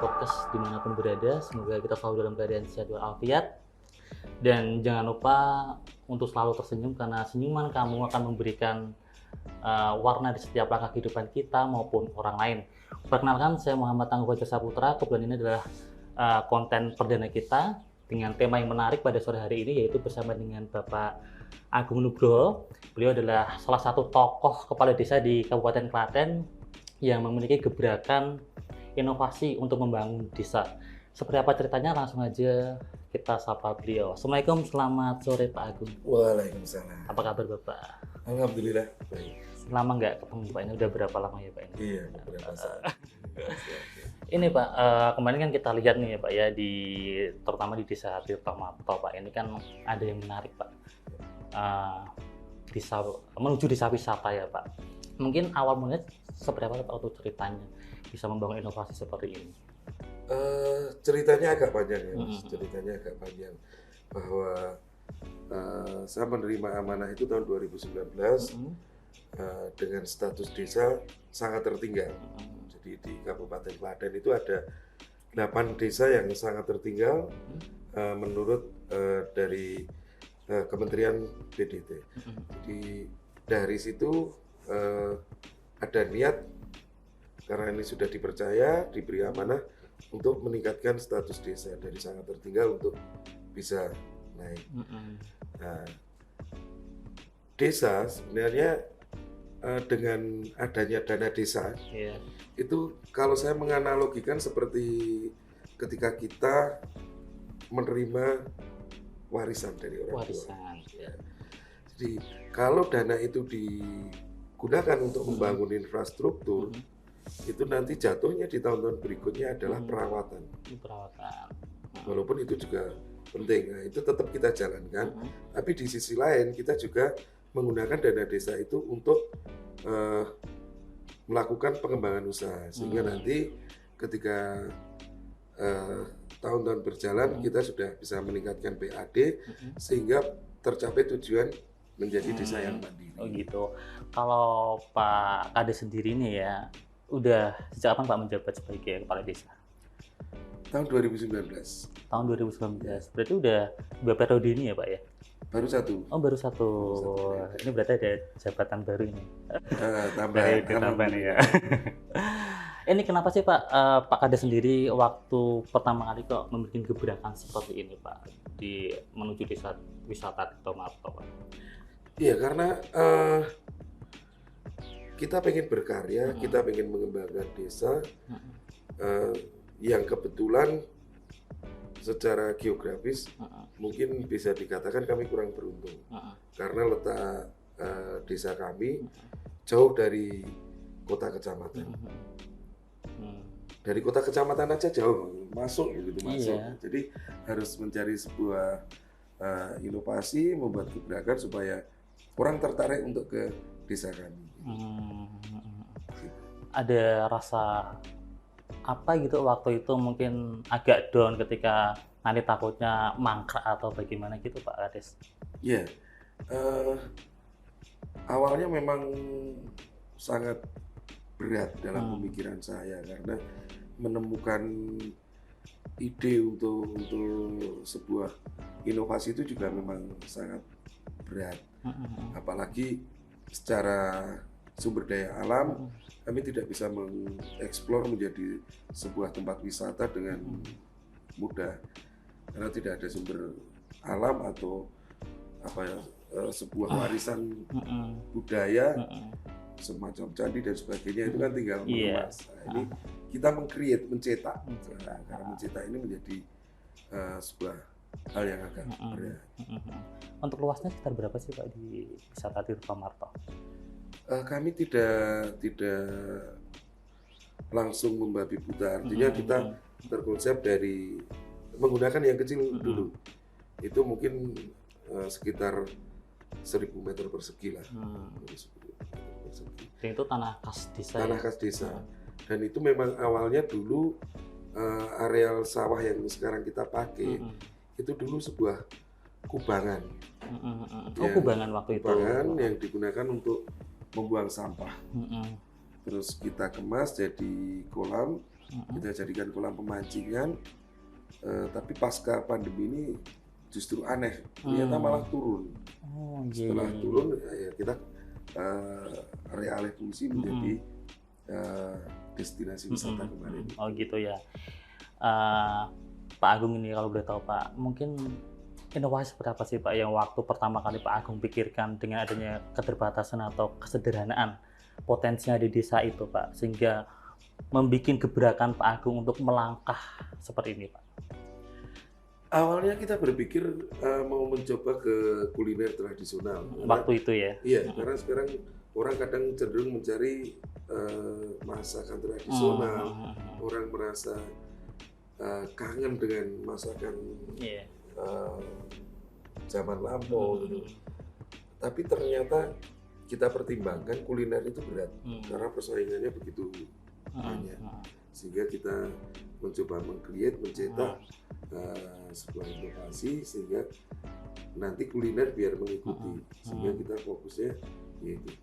podcast dimanapun berada. Semoga kita selalu dalam keadaan sehat walafiat. Dan jangan lupa untuk selalu tersenyum, karena senyuman kamu akan memberikan warna di setiap langkah kehidupan kita maupun orang lain. Perkenalkan, saya Muhammad Tangguh Fajar Saputra. Kebetulan ini adalah konten perdana kita dengan tema yang menarik pada sore hari ini, yaitu bersama dengan Bapak Agung Nugroho. Beliau adalah salah satu tokoh kepala desa di Kabupaten Klaten yang memiliki gebrakan inovasi untuk membangun desa. Seperti apa ceritanya, langsung aja kita sapa beliau. Assalamualaikum, selamat sore Pak Agung. Waalaikumsalam. Apa kabar Bapak? Alhamdulillah baik. Lama nggak ketemu Pak, ini udah berapa lama ya Pak ini? Iya, beberapa saat. Ini Pak, kemarin kan kita lihat nih ya Pak ya, terutama di desa Tirtomarto Pak, ini kan ada yang menarik Pak. Menuju desa wisata ya Pak. Mungkin awal mulanya seperti apa Pak untuk ceritanya bisa membangun inovasi seperti ini? Ceritanya agak panjang ya, ceritanya agak panjang bahwa saya menerima amanah itu tahun 2019 dengan status desa sangat tertinggal. Jadi di Kabupaten Klaten itu ada 8 desa yang sangat tertinggal menurut dari Kementerian PDT. Jadi dari situ ada niat, karena ini sudah dipercaya, diberi amanah untuk meningkatkan status desa dari sangat tertinggal untuk bisa naik. Nah, desa sebenarnya dengan adanya dana desa, itu kalau saya menganalogikan seperti ketika kita menerima warisan dari orang tua. Jadi kalau dana itu digunakan untuk membangun infrastruktur, itu nanti jatuhnya di tahun-tahun berikutnya adalah perawatan. Walaupun itu juga penting, nah, itu tetap kita jalankan. Tapi di sisi lain kita juga menggunakan dana desa itu untuk melakukan pengembangan usaha, sehingga nanti ketika tahun-tahun berjalan kita sudah bisa meningkatkan PAD sehingga tercapai tujuan menjadi desa yang mandiri. Oh gitu. Kalau Pak Kades sendiri nih ya, udah sejak kapan Pak menjabat sebagai kepala desa? Tahun 2019. Tahun 2019. Berarti udah 2 periode ini ya Pak ya? Baru satu. Oh baru satu. Ini berarti ada jabatan baru ini. Tambah nih ya. Ini kenapa sih Pak, Pak Kades sendiri waktu pertama kali kok membuat gebrakan seperti ini Pak, menuju desa wisata Tirtomarto Pak? Iya, karena kita pengen berkarya, kita pengen mengembangkan desa yang kebetulan secara geografis mungkin bisa dikatakan kami kurang beruntung karena letak desa kami jauh dari kota kecamatan. Dari kota kecamatan aja jauh masuk. Jadi harus mencari sebuah inovasi, membuat gebrakan supaya orang tertarik untuk ke desa kami. Ada rasa apa gitu waktu itu, mungkin agak down ketika nanti takutnya mangkrak atau bagaimana gitu Pak Kades? Iya, awalnya memang sangat berat dalam pemikiran saya karena menemukan ide untuk sebuah inovasi itu juga memang sangat berat. Apalagi secara sumber daya alam kami tidak bisa mengeksplor menjadi sebuah tempat wisata dengan mudah karena tidak ada sumber alam atau sebuah warisan budaya semacam candi dan sebagainya, itu kan tinggal mengemas. Ini kita meng-create, mencetak. Karena mencetak ini menjadi sebuah hal yang agak berat. Untuk luasnya sekitar berapa sih Pak di wisata Tirtomarto? Kami tidak langsung membabi buta, artinya kita terkonsep dari menggunakan yang kecil dulu. Itu mungkin sekitar 1000 meter persegi lah. Dan itu tanah khas desa. Tanah khas desa. Dan itu memang awalnya dulu areal sawah yang sekarang kita pakai itu dulu sebuah kubangan. Kubangan waktu itu. Kubangan yang digunakan untuk membuang sampah. Terus kita kemas jadi kolam kita jadikan kolam pemancingan. Tapi pasca pandemi ini justru aneh, ternyata malah turun. Setelah turun ya kita realih fungsi menjadi destinasi wisata kemarin. Oh gitu ya. Pak Agung ini kalau boleh tahu Pak, mungkin inovasi seperti apa sih Pak yang waktu pertama kali Pak Agung pikirkan dengan adanya keterbatasan atau kesederhanaan potensinya di desa itu Pak, sehingga membuat gebrakan Pak Agung untuk melangkah seperti ini Pak? Awalnya kita berpikir mau mencoba ke kuliner tradisional. Waktu itu ya? Iya, karena sekarang orang kadang cenderung mencari masakan tradisional. Orang merasa kangen dengan masakan zaman lampau gitu. Tapi ternyata kita pertimbangkan kuliner itu berat karena persaingannya begitu banyak. Sehingga kita mencoba meng-create, mencetak sebuah inovasi sehingga nanti kuliner biar mengikuti. Sehingga kita fokusnya yaitu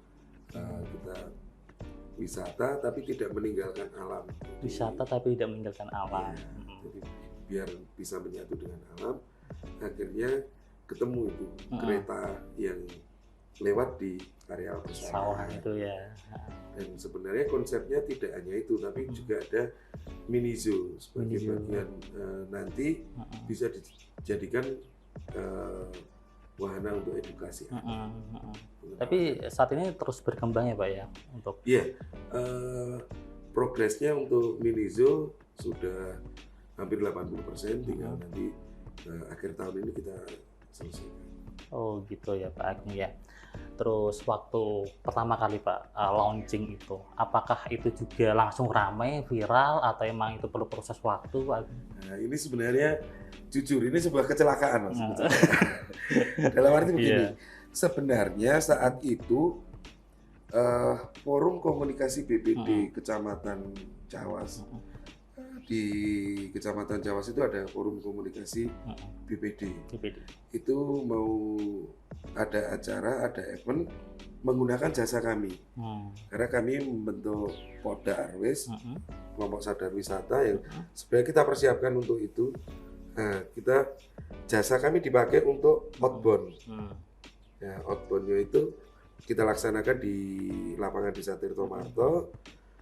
kita wisata tapi tidak meninggalkan alam. Wisata tapi tidak meninggalkan alam. Ya, jadi biar bisa menyatu dengan alam, akhirnya ketemu itu kereta yang lewat di areal sawah itu ya. Dan sebenarnya konsepnya tidak hanya itu, tapi juga ada mini zoo sebagai bagian nanti bisa dijadikan wahana untuk edukasi. Tapi saat ini terus berkembang ya Pak ya untuk? Iya, progresnya untuk mini zoo sudah hampir 80%, tinggal nanti akhir tahun ini kita selesaikan. Oh gitu ya Pak Agung ya. Terus waktu pertama kali Pak launching itu, apakah itu juga langsung ramai, viral, atau emang itu perlu proses waktu Pak Agung? Nah ini sebenarnya jujur ini sebuah kecelakaan Mas. Dalam arti begini, sebenarnya saat itu forum komunikasi BPD Kecamatan Cawas, di Kecamatan Cawas itu ada forum komunikasi BPD. Itu mau ada acara, ada event menggunakan jasa kami. Karena kami membentuk Poda Arwis, kelompok sadar wisata yang sebenarnya kita persiapkan untuk itu. Nah, jasa kami dipakai untuk outbound. Ya, outboundnya itu kita laksanakan di lapangan Desa Tirtomarto.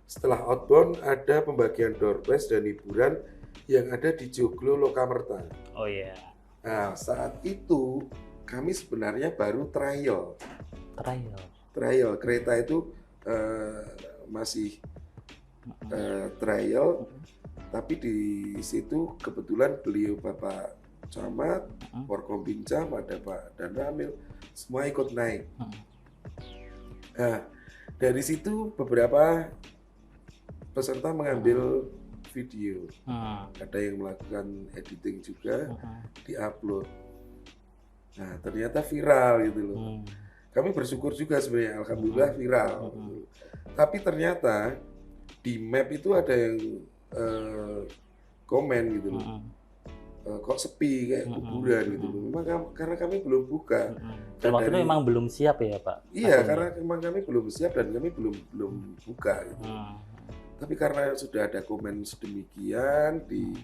Setelah outbound ada pembagian door prize dan hiburan yang ada di Joglo Lokamerta. Oh iya. Nah, saat itu kami sebenarnya baru trial. Kereta itu masih trial, tapi di situ kebetulan beliau Bapak Camat, Forkombinca, ada Pak Dan Ramil, semua ikut naik. Nah, dari situ beberapa peserta mengambil video, ada yang melakukan editing juga, diupload. Nah ternyata viral gitu loh. Kami bersyukur juga sebenarnya, alhamdulillah viral. Tapi ternyata di map itu ada yang komen gitu loh. Kok sepi kayak kuburan gitu loh. Memang karena kami belum buka. Dan waktu itu memang belum siap ya Pak? Iya, karena memang kami belum siap dan kami belum buka gitu. Tapi karena sudah ada komen sedemikian di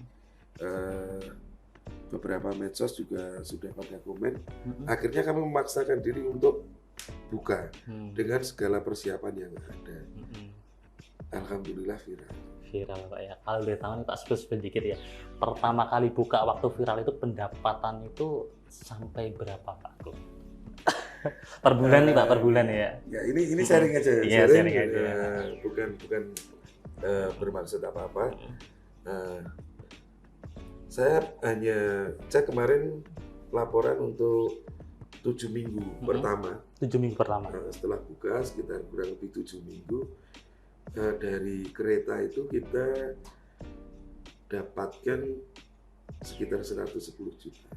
beberapa medsos juga sudah pada komen, akhirnya kami memaksakan diri untuk buka dengan segala persiapan yang ada. Alhamdulillah viral Pak ya. Kalau boleh tahu nih Pak, sedikit ya, pertama kali buka waktu viral itu pendapatan itu sampai berapa Pak? Per bulan nih Pak, per bulan ya? Ya ini sharing aja. Iya, sharing aja. Bukan bermaksud apa-apa. Saya hanya cek kemarin laporan untuk 7 minggu pertama. 7 minggu pertama. Setelah buka sekitar kurang lebih 7 minggu, dari kereta itu kita dapatkan sekitar 110 juta.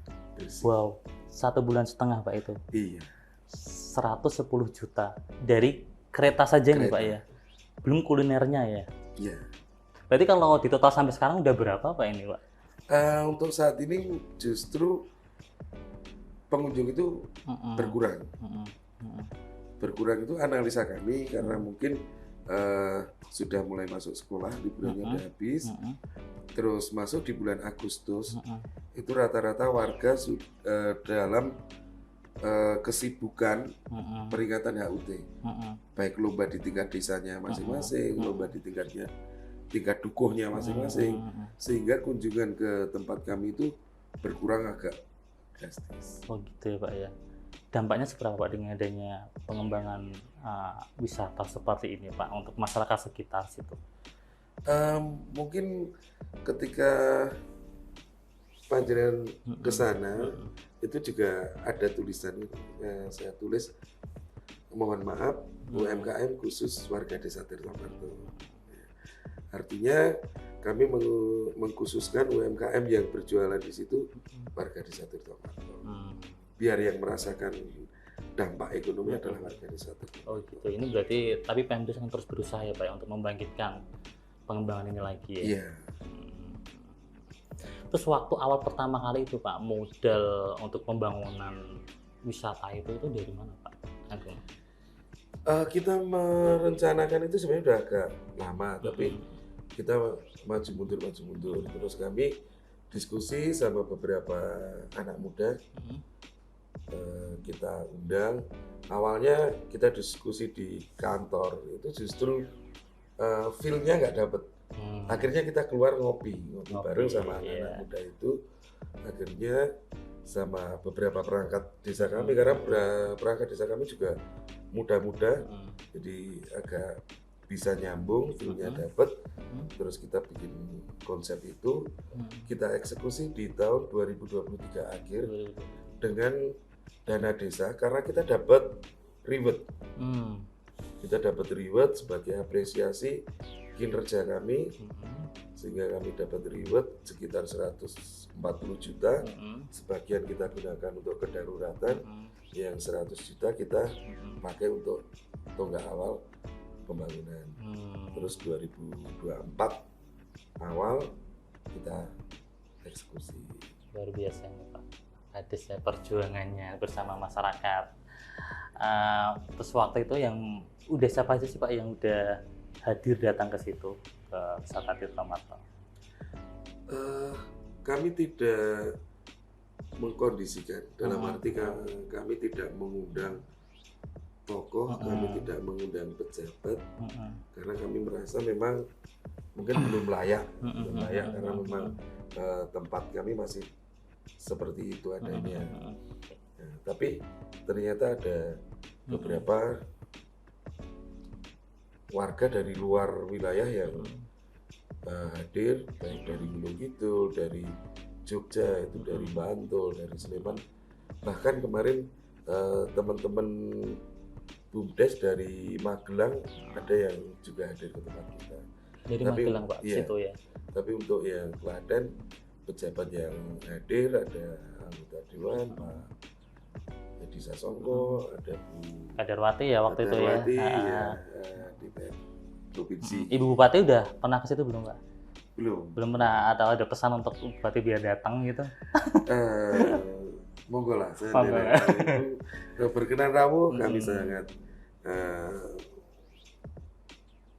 Wow, 1,5 bulan Pak itu? Iya. 110 juta dari kereta saja nih Pak ya? Belum kulinernya ya? Iya. Berarti kalau di total sampai sekarang udah berapa Pak ini Pak? Untuk saat ini justru pengunjung itu berkurang. Berkurang itu analisa kami karena mungkin sudah mulai masuk sekolah, liburannya udah habis. Terus masuk di bulan Agustus, itu rata-rata warga dalam kesibukan peringatan HUT, baik lomba di tingkat desanya masing-masing, lomba di tingkat dukuhnya masing-masing, sehingga kunjungan ke tempat kami itu berkurang agak drastis. Oh gitu ya Pak ya. Dampaknya seberapa Pak dengan adanya pengembangan wisata seperti ini Pak untuk masyarakat sekitar situ? Mungkin ketika panjenengan ke sana itu juga ada tulisan saya tulis, mohon maaf, UMKM khusus warga Desa Tirtamarto. Artinya kami mengkhususkan UMKM yang berjualan di situ warga Desa Tirtamarto. Biar yang merasakan dampak ekonomi adalah warga Desa Tirtamarto. Oh gitu. Ini berarti tapi Pemda akan terus berusaha ya Pak ya, untuk membangkitkan pengembangan ini lagi ya. Iya. Terus waktu awal pertama kali itu Pak, modal untuk pembangunan wisata itu dari mana Pak Agung? Kita merencanakan itu sebenarnya udah agak lama, tapi kita maju mundur. Terus kami diskusi sama beberapa anak muda, kita undang. Awalnya kita diskusi di kantor, itu justru feel-nya nggak dapet. Akhirnya kita keluar ngopi bareng sama anak-anak muda itu. Akhirnya sama beberapa perangkat desa kami, karena perangkat desa kami juga muda-muda, jadi agak bisa nyambung, feel-nya dapet. Terus kita bikin konsep itu, kita eksekusi di tahun 2023 akhir dengan dana desa, karena kita dapat reward. Kita dapat reward sebagai apresiasi kinerja kami, sehingga kami dapat reward sekitar 140 juta. Sebagian kita gunakan untuk kedaruratan, yang 100 juta kita pakai untuk tonggak awal pembangunan. Terus 2024 awal kita eksekusi. Luar biasa ya Pak, hadisnya perjuangannya bersama masyarakat. Terus waktu itu yang udah siapa aja sih Pak yang udah hadir datang ke situ, ke wisata Tirtamarto? Kami tidak mengkondisikan, dalam arti kami tidak mengundang tokoh, kami tidak mengundang pejabat, karena kami merasa memang mungkin belum layak, karena memang tempat kami masih seperti itu adanya. Nah, tapi ternyata ada beberapa warga dari luar wilayah yang hadir, baik dari Gunung Kidul, dari Jogja, itu dari Bantul, dari Sleman, bahkan kemarin teman-teman BUMDes dari Magelang ada yang juga hadir ke tempat kita. Dari Magelang Pak, iya, situ ya. Tapi untuk yang Klaten, pejabat yang hadir ada anggota Dewan Pak Edi Sasongko, ada Bu Kadarwati ya waktu Kadarwati, itu ya. DPR Provinsi. Ibu Bupati udah pernah ke situ belum Pak? Belum Pernah, atau ada pesan untuk Bupati biar datang gitu? Monggo lah, saya berkenan tamu, kami sangat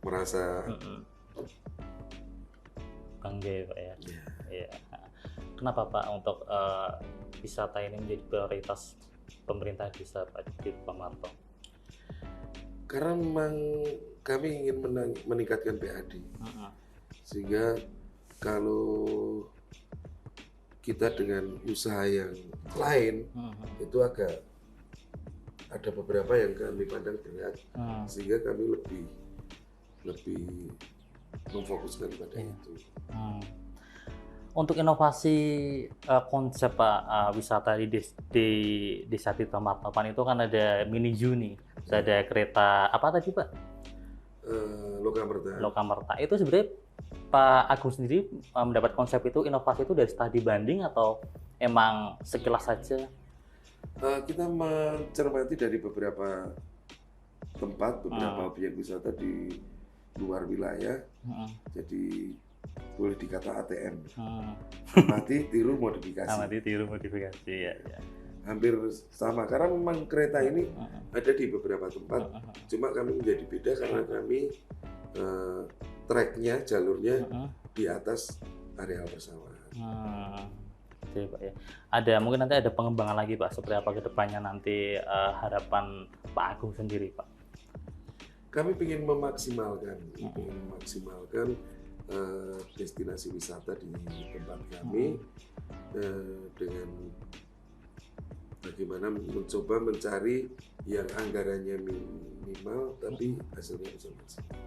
merasa bangga ya Pak ya. Ya. Kenapa Pak untuk wisata ini menjadi prioritas pemerintah desa Pak di Tirtamarto? Karena memang kami ingin meningkatkan PAD, sehingga kalau kita dengan usaha yang lain itu agak ada beberapa yang kami pandang berat, sehingga kami lebih memfokuskan pada itu. Untuk inovasi konsep Pak wisata di Desa Tirtamarto itu kan ada mini zoo nih, ada kereta apa tadi Pak? Lokamerta. Itu sebenarnya Pak Agung sendiri mendapat konsep itu, inovasi itu dari studi banding atau emang sekilas saja? Kita mencermati dari beberapa tempat, beberapa objek wisata di luar wilayah, jadi boleh dikata ATM. Amati, tiru, modifikasi. Ya. hampir sama karena memang kereta ini ada di beberapa tempat, cuma kami menjadi beda karena kami tracknya, jalurnya di atas areal persawahan. Oke Pak ya. Ada mungkin nanti ada pengembangan lagi Pak seperti apa ke depannya nanti harapan Pak Agung sendiri Pak? Kami ingin memaksimalkan destinasi wisata di tempat kami dengan bagaimana mencoba mencari yang anggarannya minimal tapi hasilnya bisa maksimal.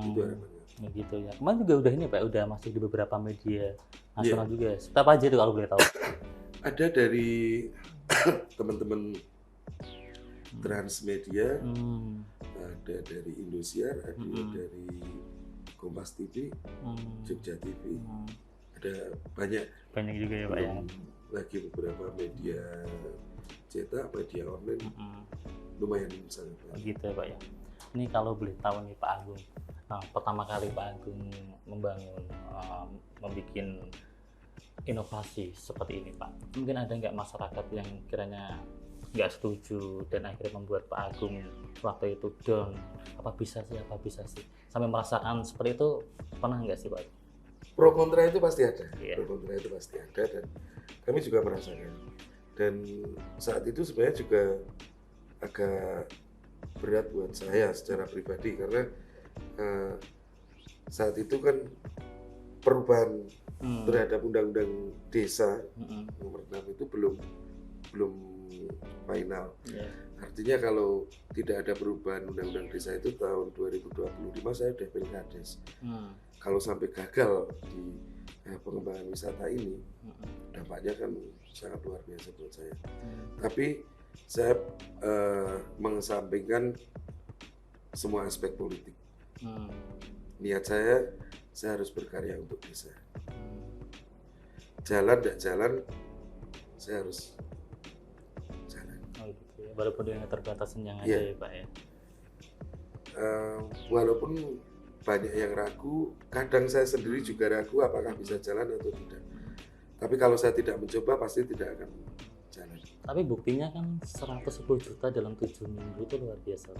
Itu harapannya. Gitu ya. Kemarin juga udah ini Pak, udah masuk di beberapa media nasional juga. Seperti apa aja tuh kalau boleh tahu? Ada dari teman-teman Transmedia, ada dari Indosiar, ada dari Kompas TV, Jogja TV, ada banyak juga ya Pak ya. Lagi beberapa media cetak, media online, lumayan sangat banyak. Gitu ya Pak ya. Ini kalau boleh tahu nih Pak Agung, pertama kali Pak Agung membangun, membuat inovasi seperti ini Pak, mungkin ada nggak masyarakat yang kiranya nggak setuju dan akhirnya membuat Pak Agung waktu itu down, apa bisa sih sampai merasakan seperti itu, pernah nggak sih Pak? Pro kontra itu pasti ada, pro kontra itu pasti ada dan kami juga merasakan. Dan saat itu sebenarnya juga agak berat buat saya secara pribadi karena saat itu kan perubahan terhadap undang-undang desa nomor 6 itu belum final. Artinya kalau tidak ada perubahan undang-undang desa itu tahun 2025 saya udah pilkades. Kalau sampai gagal di pengembangan wisata ini, dampaknya kan sangat luar biasa buat saya. Tapi saya mengesampingkan semua aspek politik. Niat saya harus berkarya untuk desa. Jalan tidak jalan, saya harus jalan. Gitu ya. Walaupun dengan keterbatasan yang ada ya Pak ya. Walaupun banyak yang ragu, kadang saya sendiri juga ragu apakah bisa jalan atau tidak. Tapi kalau saya tidak mencoba pasti tidak akan jalan. Tapi buktinya kan 110 juta dalam 7 minggu itu luar biasa.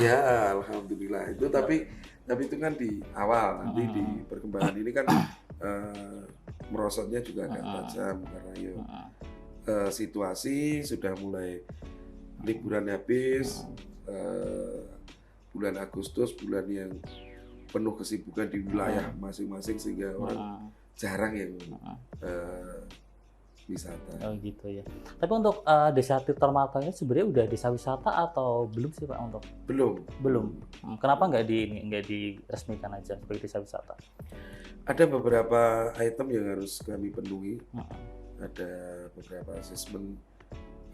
Ya alhamdulillah itu, tapi itu kan di awal, nanti di perkembangan ini kan merosotnya juga agak tajam karena situasi sudah mulai liburan habis, bulan Agustus, bulan yang penuh kesibukan di wilayah masing-masing sehingga orang jarang yang wisata. Oh gitu ya. Tapi untuk desa Tirtomarto ini sebenarnya udah desa wisata atau belum sih Pak untuk? Belum. Kenapa nggak diresmikan aja sebagai desa wisata? Ada beberapa item yang harus kami penuhi. Ada beberapa asesmen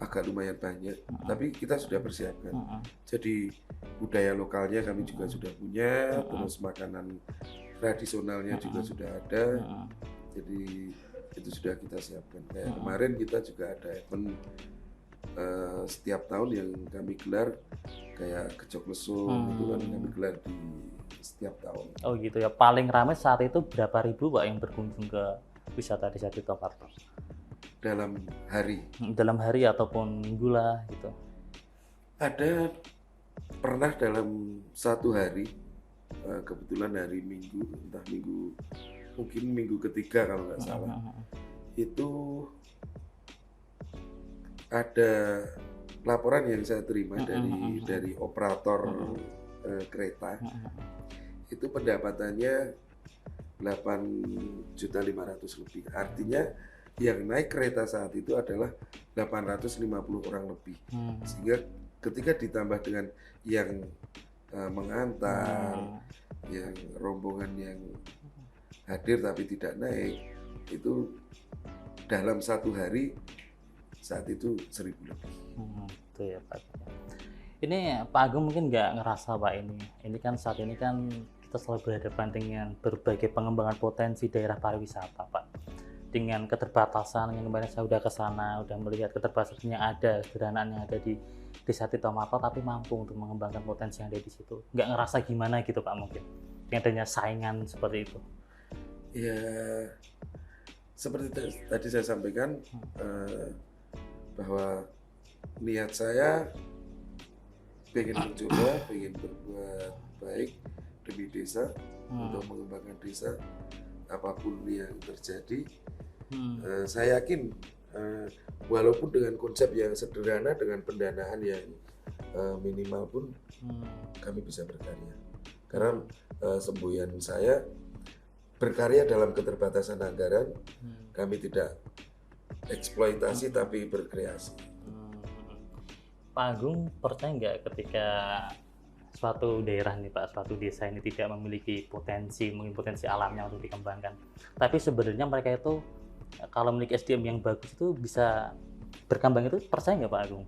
agak lumayan banyak, tapi kita sudah persiapkan. Jadi budaya lokalnya kami juga sudah punya, terus makanan tradisionalnya juga sudah ada. Jadi itu sudah kita siapkan. Kayak kemarin kita juga ada event setiap tahun yang kami gelar kayak Kecok Lesung itu kan kami gelar di setiap tahun. Oh gitu ya. Paling ramai saat itu berapa ribu Pak yang berkunjung ke wisata desa Tirtomarto? Dalam hari ataupun minggu lah gitu. Ada pernah dalam satu hari, kebetulan hari Minggu, mungkin minggu ketiga kalau nggak salah, itu ada laporan yang saya terima dari operator kereta, itu pendapatannya 8.500.000 lebih. Artinya yang naik kereta saat itu adalah 850 orang lebih. Sehingga ketika ditambah dengan yang mengantar, yang rombongan yang hadir tapi tidak naik, itu dalam satu hari saat itu 1.000 lebih. Itu ya Pak. Ini Pak Agung mungkin nggak ngerasa Pak ini kan saat ini kan kita selalu berhadapan dengan berbagai pengembangan potensi daerah pariwisata Pak. Dengan keterbatasan yang kemarin saya udah ke sana, udah melihat keterbatasan yang ada, sederhanaan yang ada di desa Tirtomarto, tapi mampu untuk mengembangkan potensi yang ada di situ. Nggak ngerasa gimana gitu Pak mungkin, yang adanya saingan seperti itu? Ya, seperti tadi saya sampaikan, bahwa niat saya pengen mencoba, pengen berbuat baik demi desa, untuk mengembangkan desa apapun yang terjadi. Saya yakin walaupun dengan konsep yang sederhana, dengan pendanaan yang minimal pun kami bisa berkarya. Karena semboyan saya berkarya dalam keterbatasan anggaran, kami tidak eksploitasi tapi berkreasi. Pak Agung percaya nggak ketika suatu daerah nih Pak, suatu desa ini tidak memiliki potensi, mungkin potensi alamnya untuk dikembangkan, tapi sebenarnya mereka itu kalau memiliki SDM yang bagus itu bisa berkembang, itu percaya nggak Pak Agung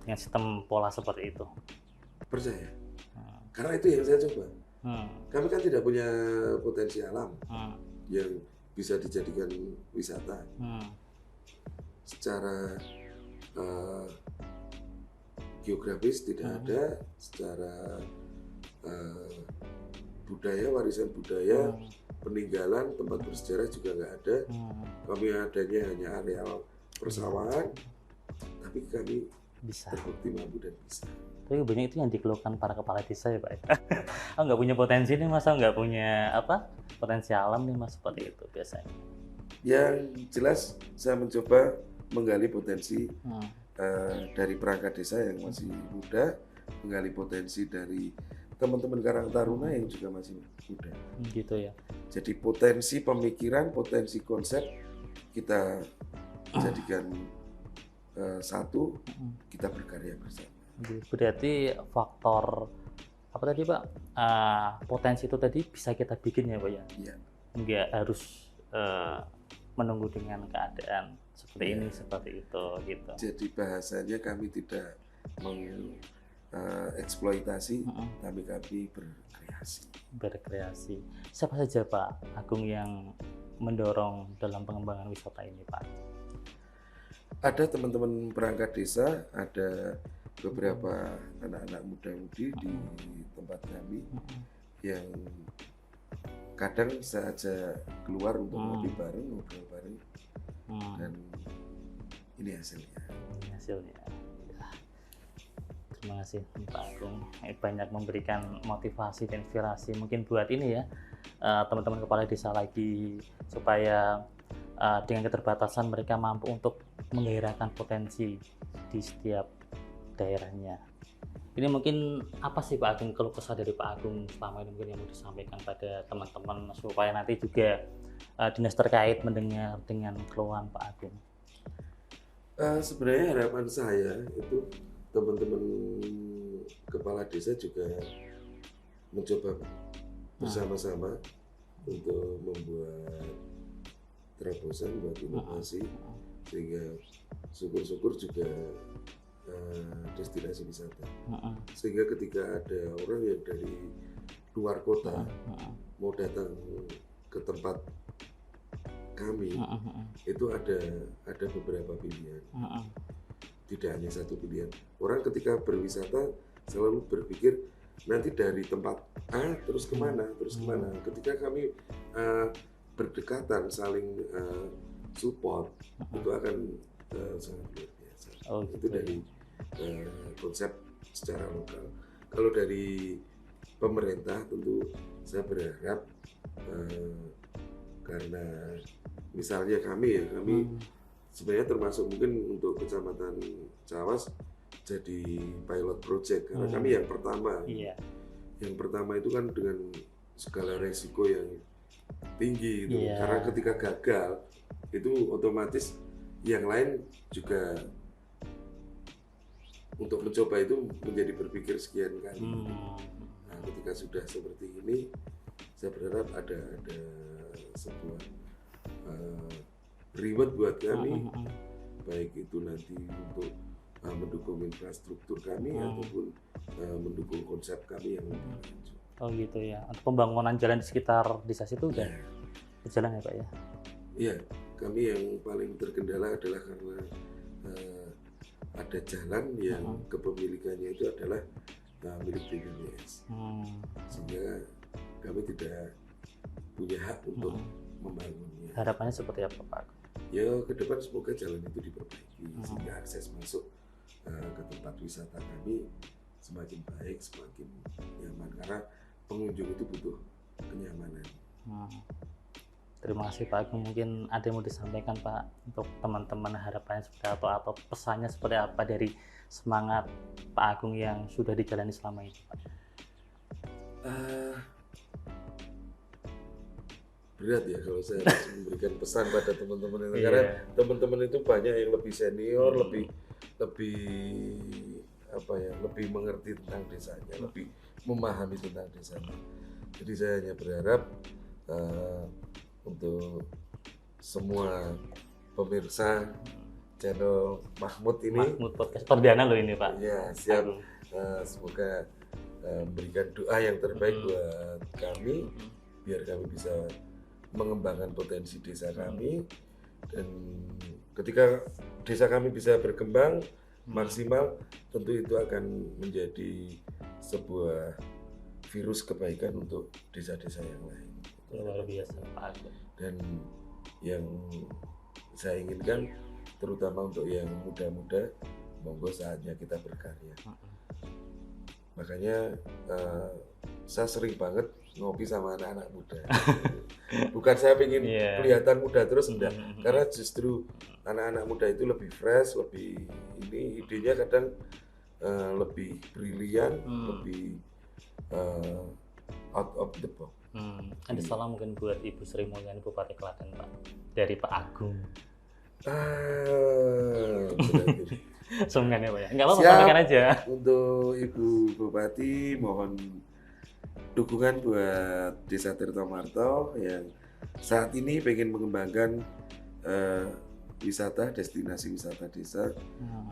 dengan sistem pola seperti itu? Percaya, karena itu yang saya coba. Kami kan tidak punya potensi alam yang bisa dijadikan wisata. Secara geografis tidak ada, secara budaya, warisan budaya, peninggalan tempat bersejarah juga nggak ada. Kami adanya hanya areal persawahan, tapi kami Bisa. terbukti mampu dan bisa. Tapi banyak itu yang dikeluhkan para kepala desa ya Pak. Oh, nggak punya potensi nih Mas, nggak punya potensi alam nih Mas, seperti itu biasanya. Yang jelas saya mencoba menggali potensi dari perangkat desa yang masih muda, menggali potensi dari teman-teman Karang Taruna yang juga masih muda. Gitu ya. Jadi potensi pemikiran, potensi konsep kita jadikan satu, kita berkarya bersama. Berarti faktor apa tadi Pak? Potensi itu tadi bisa kita bikin ya Pak ya? Iya. Nggak harus menunggu dengan keadaan seperti ini, seperti itu gitu. Jadi bahasanya kami tidak mengeksploitasi, tapi kami berkreasi. Siapa saja Pak Agung yang mendorong dalam pengembangan wisata ini Pak? Ada teman-teman perangkat desa, ada beberapa anak-anak muda-mudi di tempat kami yang kadang saya ajak keluar untuk ngopi bareng, ngobrol bareng, dan ini hasilnya. Ya. Terima kasih Pak Agung, banyak memberikan motivasi dan inspirasi mungkin buat ini ya, teman-teman kepala desa lagi, supaya dengan keterbatasan mereka mampu untuk menggairahkan potensi di setiap daerahnya. Ini mungkin apa sih Pak Agung, keluh kesah dari Pak Agung selama ini mungkin yang mau disampaikan pada teman-teman supaya nanti juga dinas terkait mendengar dengan keluhan Pak Agung? Sebenarnya harapan saya itu teman-teman kepala desa juga mencoba bersama-sama untuk membuat terobosan, buat inovasi, sehingga syukur-syukur juga destinasi wisata. Sehingga ketika ada orang yang dari luar kota mau datang ke tempat kami, itu ada beberapa pilihan. Tidak hanya satu pilihan. Orang ketika berwisata selalu berpikir nanti dari tempat A terus kemana, Ketika kami berdekatan, saling support, itu akan sangat luar biasa. Itu dari konsep secara lokal. Kalau dari pemerintah tentu saya berharap, karena misalnya kami sebenarnya termasuk mungkin untuk Kecamatan Cawas jadi pilot project, karena kami yang pertama. Yang pertama itu kan dengan segala resiko yang tinggi gitu. Karena ketika gagal itu otomatis yang lain juga untuk mencoba itu menjadi berpikir sekian kali. Nah, ketika sudah seperti ini, saya berharap ada sebuah reward buat kami, baik itu nanti untuk mendukung infrastruktur kami ataupun mendukung konsep kami yang lebih lanjut. Oh gitu ya. Untuk pembangunan jalan di sekitar desa situ udah berjalan ya Pak ya? Iya, kami yang paling terkendala adalah karena ada jalan yang kepemilikannya itu adalah milik BPJS, sehingga kami tidak punya hak untuk membangunnya. Harapannya seperti apa Pak? Ya ke depan semoga jalan itu diperbaiki sehingga akses masuk ke tempat wisata kami semakin baik, semakin nyaman karena pengunjung itu butuh kenyamanan. Terima kasih Pak Agung. Mungkin ada yang mau disampaikan Pak untuk teman-teman, harapannya seperti apa atau pesannya seperti apa dari semangat Pak Agung yang sudah dijalani selama ini Pak? Berat ya kalau saya harus memberikan pesan pada teman-teman itu karena teman-teman itu banyak yang lebih senior, lebih apa ya, lebih mengerti tentang desanya, lebih memahami tentang desanya. Jadi saya hanya berharap untuk semua pemirsa channel Mahmud Podcast perdana loh ini Pak. Ya siap. Semoga memberikan doa yang terbaik buat kami biar kami bisa mengembangkan potensi desa kami, dan ketika desa kami bisa berkembang maksimal, tentu itu akan menjadi sebuah virus kebaikan untuk desa-desa yang lain. Luar biasa Pak Agung. Dan yang saya inginkan terutama untuk yang muda-muda, monggo saatnya kita berkarya. Makanya saya sering banget ngopi sama anak-anak muda. Bukan saya ingin kelihatan muda terus, enggak. Karena justru anak-anak muda itu lebih fresh, lebih ini idenya kadang lebih brilian, lebih out of the box. Ada salam mungkin buat Ibu Sri Mulyani Bupati Klaten Pak, dari Pak Agung. Sungkan ya Pak ya? Enggak apa-apa, sampaikan aja. Untuk Ibu Bupati, mohon dukungan buat Desa Tirtomarto yang saat ini pengen mengembangkan wisata, destinasi wisata desa,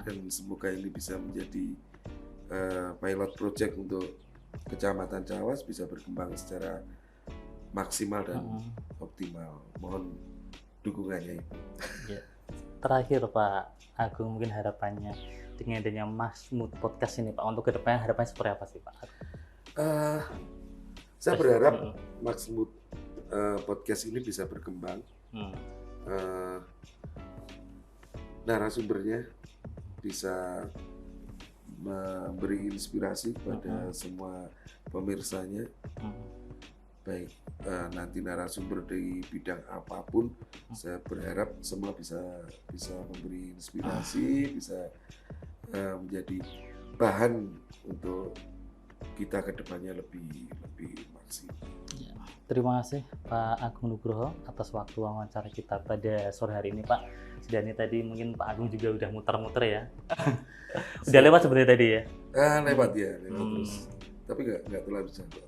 dan semoga ini bisa menjadi pilot project untuk Kecamatan Cawas bisa berkembang secara maksimal dan optimal. Mohon dukungannya Ibu. Ya. Terakhir Pak Agung, mungkin harapannya dengan adanya Mahmud Podcast ini Pak, untuk kedepannya harapannya seperti apa sih Pak? Saya berharap Mahmud Podcast ini bisa berkembang, narasumbernya bisa memberi inspirasi kepada semua pemirsanya, baik nanti narasumber dari bidang apapun. Saya berharap semua bisa memberi inspirasi, bisa menjadi bahan untuk kita kedepannya lebih maksimal. Ya. Terima kasih Pak Agung Nugroho atas waktu wawancara kita pada sore hari ini Pak. Dan tadi mungkin Pak Agung juga udah muter-muter ya. Udah lewat sebenarnya tadi ya? Lewat terus. Tapi nggak terlalu jauh.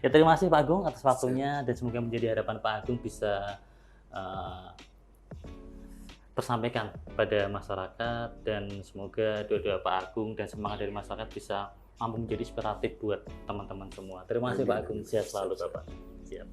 Ya terima kasih Pak Agung atas waktunya, dan semoga menjadi harapan Pak Agung bisa tersampaikan pada masyarakat, dan semoga doa-doa Pak Agung dan semangat dari masyarakat bisa mampu menjadi inspiratif buat teman-teman semua. Terima kasih Pak Agung, sehat selalu Bapak. Siap.